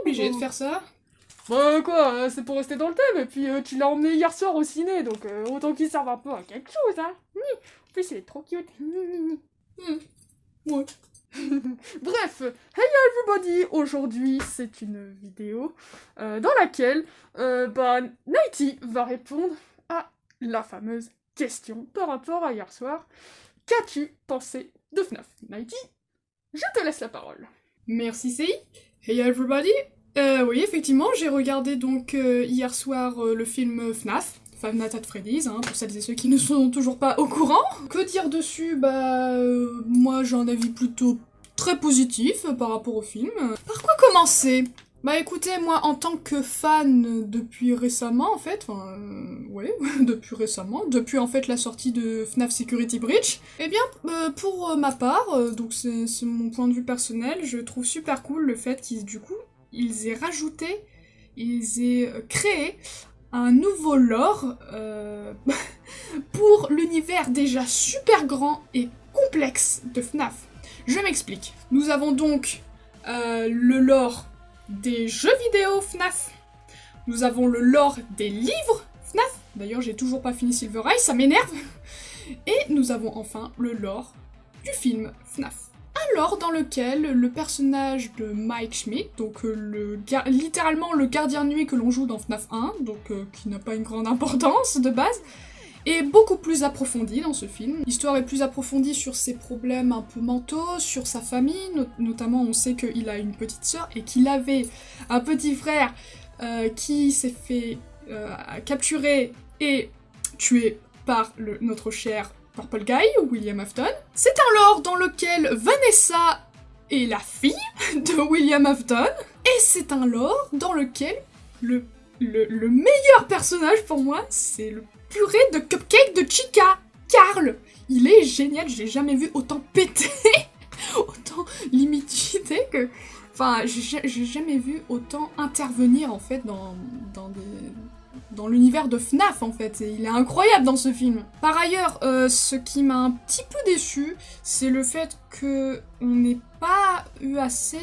obligé de faire ça. Bah quoi, c'est pour rester dans le thème, et puis tu l'as emmené hier soir au ciné, donc autant qu'il serve un peu à quelque chose, hein. En plus, il est trop cute. Ouais. Bref, hey everybody, aujourd'hui c'est une vidéo dans laquelle Nighty va répondre à la fameuse question par rapport à hier soir. Qu'as-tu pensé de FNAF? Nighty, je te laisse la parole. Merci Sei. Hey everybody. Oui, effectivement, j'ai regardé donc hier soir le film FNAF. Five Nights at Freddy's, hein, pour celles et ceux qui ne sont toujours pas au courant. Que dire dessus? Moi j'ai un avis plutôt très positif par rapport au film. Par quoi commencer? Bah écoutez, moi en tant que fan depuis récemment en fait, depuis récemment, depuis en fait la sortie de FNAF Security Breach, eh bien pour ma part, donc c'est mon point de vue personnel, je trouve super cool le fait ils aient rajouté, ils aient créé un nouveau lore pour l'univers déjà super grand et complexe de FNAF. Je m'explique. Nous avons donc le lore des jeux vidéo FNAF. Nous avons le lore des livres FNAF. D'ailleurs, j'ai toujours pas fini Silver Eye, ça m'énerve. Et nous avons enfin le lore du film FNAF. Un lore dans lequel le personnage de Mike Schmidt, donc littéralement le gardien de nuit que l'on joue dans FNAF 1, donc qui n'a pas une grande importance de base, est beaucoup plus approfondi dans ce film. L'histoire est plus approfondie sur ses problèmes un peu mentaux, sur sa famille, notamment on sait qu'il a une petite sœur et qu'il avait un petit frère qui s'est fait capturer et tuer par notre cher Purple Guy, William Afton. C'est un lore dans lequel Vanessa est la fille de William Afton, et c'est un lore dans lequel le meilleur personnage pour moi, c'est le purée de cupcake de Chica, Carl. Il est génial, j'ai jamais vu autant péter, autant limité que... Enfin, j'ai jamais vu autant intervenir en fait dans l'univers de FNAF en fait, et il est incroyable dans ce film. Par ailleurs, ce qui m'a un petit peu déçu, c'est le fait que on n'ait pas eu assez,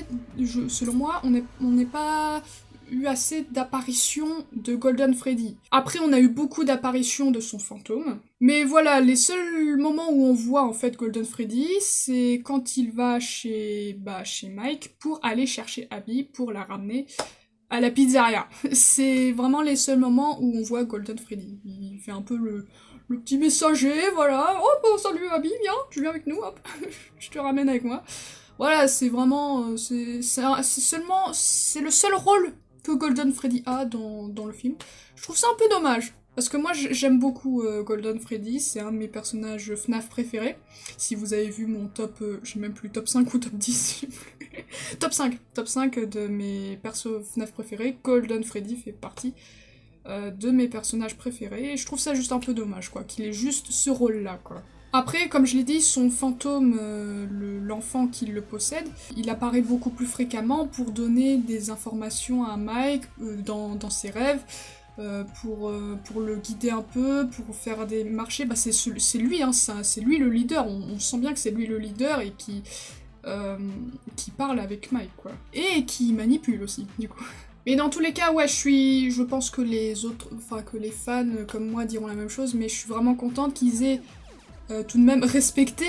selon moi, on n'est pas eu assez d'apparitions de Golden Freddy. Après, on a eu beaucoup d'apparitions de son fantôme. Mais voilà, les seuls moments où on voit en fait Golden Freddy, c'est quand il va chez Mike pour aller chercher Abby pour la ramener à la pizzeria. C'est vraiment les seuls moments où on voit Golden Freddy. Il fait un peu le petit messager, voilà. Oh, salut Abby, viens, tu viens avec nous, hop. Je te ramène avec moi. Voilà, c'est vraiment... c'est le seul rôle que Golden Freddy a dans le film. Je trouve ça un peu dommage. Parce que moi, j'aime beaucoup Golden Freddy, c'est un de mes personnages FNAF préférés. Si vous avez vu mon top, je sais même plus, top 5 ou top 10, top 5 de mes persos FNAF préférés, Golden Freddy fait partie de mes personnages préférés, et je trouve ça juste un peu dommage, quoi, qu'il ait juste ce rôle-là, quoi. Après, comme je l'ai dit, son fantôme, l'enfant qui le possède, il apparaît beaucoup plus fréquemment pour donner des informations à Mike dans ses rêves, pour le guider un peu, pour faire des marchés. Bah, c'est lui, hein, c'est lui le leader, on sent bien que c'est lui le leader et qui parle avec Mike, quoi. Et qui manipule aussi, du coup. Mais dans tous les cas, ouais, je pense que que les fans comme moi diront la même chose, mais je suis vraiment contente qu'ils aient tout de même respecté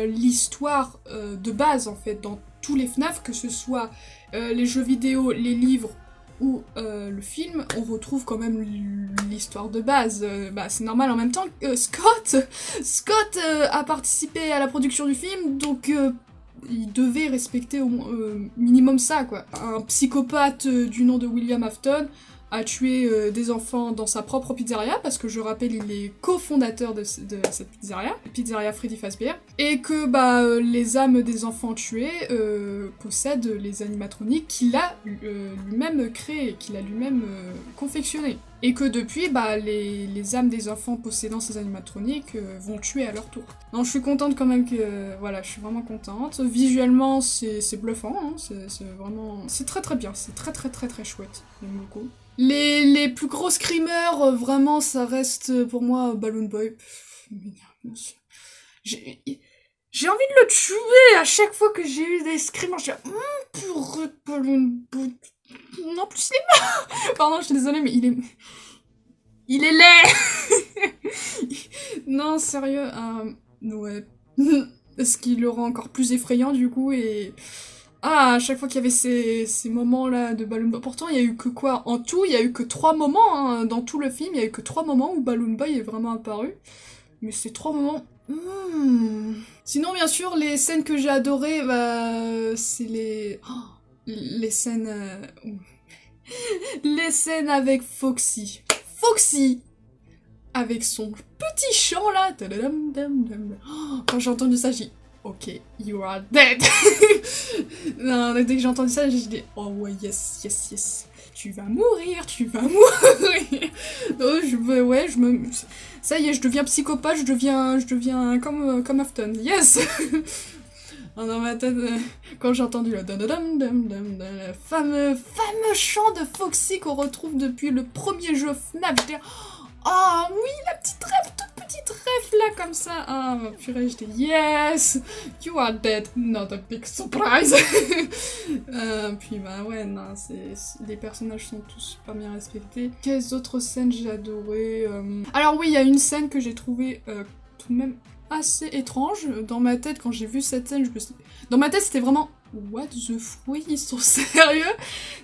l'histoire de base, en fait, dans tous les FNAF, que ce soit les jeux vidéo, les livres ou le film, on retrouve quand même l'histoire de base. C'est normal en même temps que Scott a participé à la production du film, donc il devait respecter au minimum ça, quoi. Un psychopathe du nom de William Afton a tué des enfants dans sa propre pizzeria, parce que je rappelle, il est cofondateur de cette pizzeria Freddy Fazbear, et que les âmes des enfants tués possèdent les animatroniques qu'il a lui-même créés, qu'il a lui-même confectionnés. Et que depuis, les âmes des enfants possédant ces animatroniques vont tuer à leur tour. Non, je suis contente quand même voilà, je suis vraiment contente. Visuellement, c'est bluffant, hein, c'est vraiment... C'est très très bien, c'est très très très très chouette, j'aime beaucoup. Les plus gros screamers, vraiment, ça reste pour moi Balloon Boy. J'ai envie de le tuer à chaque fois que j'ai eu des screamers. J'ai purée Balloon Boy. En plus, il est mort. Pardon, je suis désolée, mais il est... Il est laid. Non, sérieux, ouais. Ce qui le rend encore plus effrayant, du coup, et... Ah, à chaque fois qu'il y avait ces moments-là de Balloon Boy... Pourtant, il y a eu que quoi? En tout, il y a eu que 3 moments, hein. Dans tout le film, il y a eu que 3 moments où Balloon Boy est vraiment apparu. Mais ces 3 moments... Sinon, bien sûr, les scènes que j'ai adorées, bah... C'est les... Oh, les scènes... Les scènes avec Foxy. Foxy avec son petit chant là. Quand j'ai entendu ça, j'ai dit ok, you are dead. Non, dès que j'ai entendu ça, j'ai dit oh ouais, yes, yes, yes. Tu vas mourir, tu vas mourir. Non, ouais, ça y est, je deviens psychopathe, je deviens comme Afton. Yes. Dans ma tête, quand j'ai entendu le fameux chant de Foxy qu'on retrouve depuis le premier jeu FNAF, je dis oh oui, la petite rêve, toute petite rêve là comme ça. Ah purée, je dis yes, you are dead, not a big surprise. Puis bah ouais, non, les personnages sont tous super bien respectés. Quelles autres scènes j'ai adoré Alors oui, il y a une scène que j'ai trouvée tout de même assez étrange. Dans ma tête, quand j'ai vu cette scène, dans ma tête, c'était vraiment what the fruit, ils sont sérieux?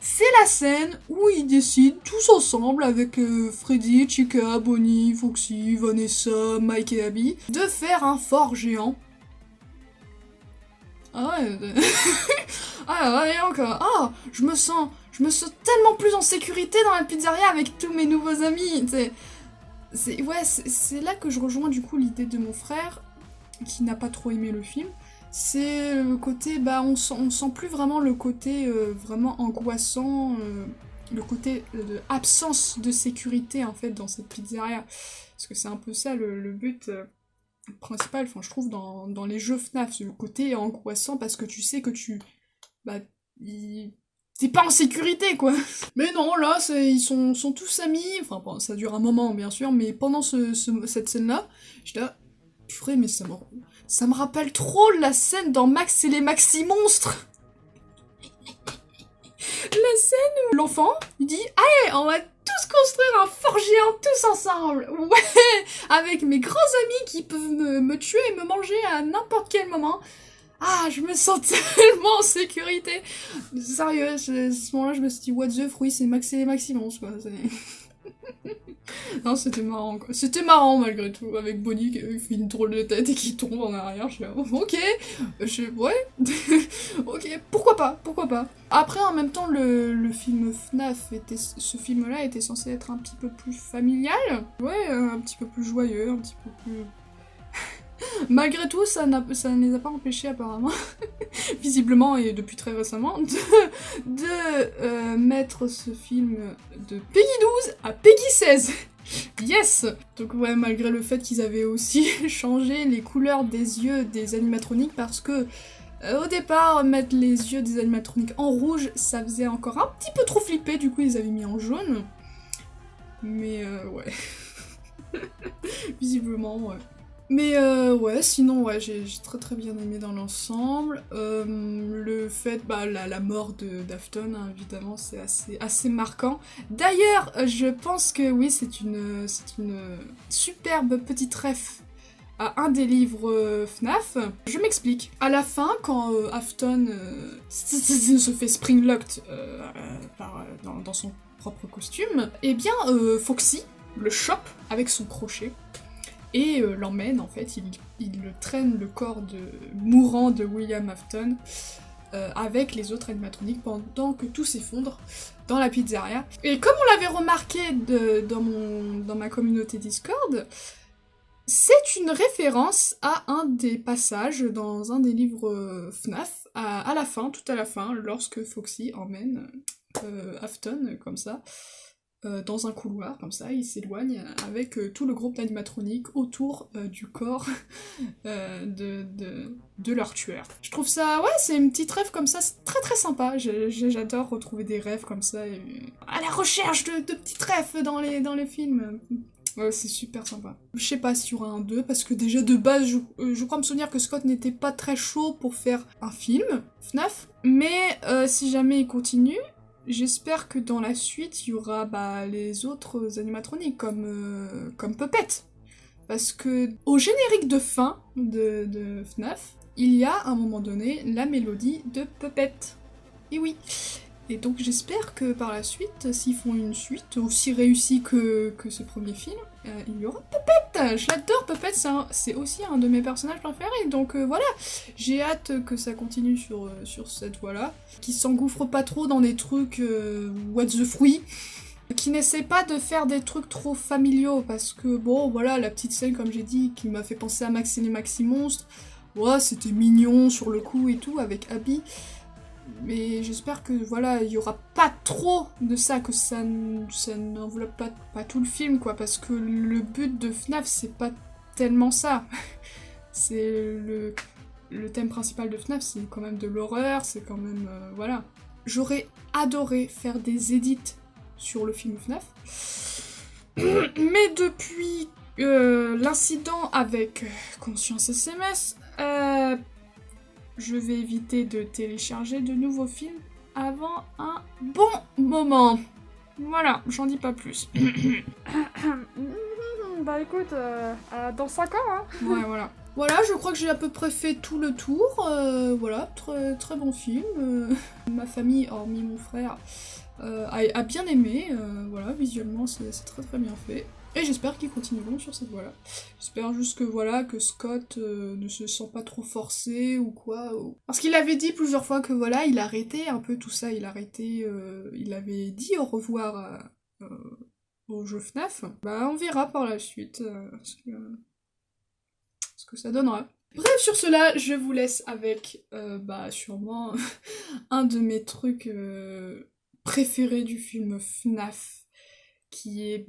C'est la scène où ils décident tous ensemble avec Freddy, Chica, Bonnie, Foxy, Vanessa, Mike et Abby de faire un fort géant. Ah ouais. Ah ouais, encore. Ah, je me sens tellement plus en sécurité dans la pizzeria avec tous mes nouveaux amis. C'est là que je rejoins du coup l'idée de mon frère, qui n'a pas trop aimé le film. C'est le côté, bah on sent plus vraiment le côté vraiment angoissant, le côté de absence de sécurité en fait dans cette pizzeria. Parce que c'est un peu ça le but principal, enfin je trouve dans les jeux FNAF, c'est le côté angoissant parce que tu sais que t'es pas en sécurité, quoi. Mais non, là, ils sont tous amis. Enfin, bon, ça dure un moment, bien sûr, mais pendant cette scène-là, j'étais là, purée, mais ça me rappelle trop la scène dans Max et les Maxi Monstres. La scène où l'enfant, il dit « Allez, on va tous construire un fort géant tous ensemble. Ouais, avec mes grands amis qui peuvent me tuer et me manger à n'importe quel moment. » Ah, je me sens tellement en sécurité. Sérieux, à ce moment-là, je me suis dit, what the fruit, c'est Max et les Maximons, quoi. Non, c'était marrant, quoi. C'était marrant, malgré tout, avec Bonnie qui fait une drôle de tête et qui tombe en arrière. Je suis là, ok, ouais, ok, pourquoi pas. Après, en même temps, le film FNAF, ce film-là était censé être un petit peu plus familial. Ouais, un petit peu plus joyeux, un petit peu plus... Malgré tout, ça ne les a pas empêchés apparemment, visiblement et depuis très récemment, de mettre ce film de Peggy 12 à Peggy 16. Yes! Donc ouais, malgré le fait qu'ils avaient aussi changé les couleurs des yeux des animatroniques parce que au départ, mettre les yeux des animatroniques en rouge, ça faisait encore un petit peu trop flipper, du coup ils avaient mis en jaune. Mais ouais. Visiblement, ouais. Mais ouais, sinon, ouais, j'ai très bien aimé dans l'ensemble. Le fait, la mort d'Afton, hein, évidemment, c'est assez marquant. D'ailleurs, je pense que oui, c'est une superbe petite ref à un des livres FNAF. Je m'explique. À la fin, quand Afton se fait springlocked dans son propre costume, eh bien, Foxy le chope avec son crochet. Et l'emmène, en fait, il traîne le corps mourant de William Afton avec les autres animatroniques pendant que tout s'effondre dans la pizzeria. Et comme on l'avait remarqué dans ma communauté Discord, c'est une référence à un des passages dans un des livres FNAF, à la fin, tout à la fin, lorsque Foxy emmène Afton, comme ça, dans un couloir, comme ça, il s'éloigne avec tout le groupe d'animatroniques autour du corps de leur tueur. Je trouve ça, ouais, c'est une petite rêve comme ça, c'est très sympa. J'adore retrouver des rêves comme ça, et à la recherche de petites rêves dans les films. Ouais, c'est super sympa. Je sais pas s'il y aura un 2, parce que déjà de base, je crois me souvenir que Scott n'était pas très chaud pour faire un film, FNAF, mais si jamais il continue, j'espère que dans la suite, il y aura les autres animatroniques comme Puppet. Parce que au générique de fin de FNAF, il y a à un moment donné la mélodie de Puppet. Et oui. Et donc j'espère que par la suite, s'ils font une suite aussi réussie que ce premier film, il y aura Puppet. Je l'adore, Puppet, c'est aussi un de mes personnages préférés. Donc voilà, j'ai hâte que ça continue sur cette voie-là. Qu'ils s'engouffrent pas trop dans des trucs what the fruit. Qui n'essaie pas de faire des trucs trop familiaux, parce que bon, voilà, la petite scène, comme j'ai dit, qui m'a fait penser à Max et les Maxi Monstres, ouais, c'était mignon sur le coup et tout, avec Abby, mais j'espère que, voilà, il y aura pas trop de ça, que ça n'enveloppe pas tout le film, quoi, parce que le but de FNAF, c'est pas tellement ça. C'est le thème principal de FNAF, c'est quand même de l'horreur, c'est quand même, voilà. J'aurais adoré faire des edits sur le film FNAF. Mais depuis l'incident avec Conscience SMS, je vais éviter de télécharger de nouveaux films avant un bon moment. Voilà, j'en dis pas plus. Bah écoute, dans 5 ans, hein. Ouais, voilà. Voilà, je crois que j'ai à peu près fait tout le tour. Voilà, très, très bon film. Ma famille, hormis mon frère, a bien aimé. Voilà, visuellement, c'est très très bien fait. Et j'espère qu'ils continueront sur cette voie-là. J'espère juste que voilà, que Scott ne se sent pas trop forcé ou quoi. Parce qu'il avait dit plusieurs fois que voilà, il arrêtait un peu tout ça. Il avait dit au revoir au jeu FNAF. Bah, on verra par la suite ce que ça donnera. Bref, sur cela, je vous laisse avec, sûrement, un de mes trucs préférés du film FNAF, qui est,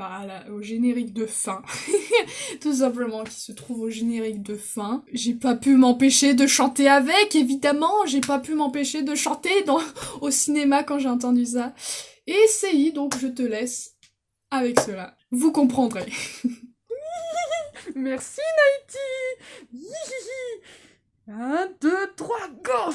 au générique de fin. Tout simplement, qui se trouve au générique de fin. J'ai pas pu m'empêcher de chanter avec, évidemment. J'ai pas pu m'empêcher de chanter au cinéma quand j'ai entendu ça. Et CI, donc je te laisse avec cela. Vous comprendrez. Merci Nighty. 1, 2, 3, go.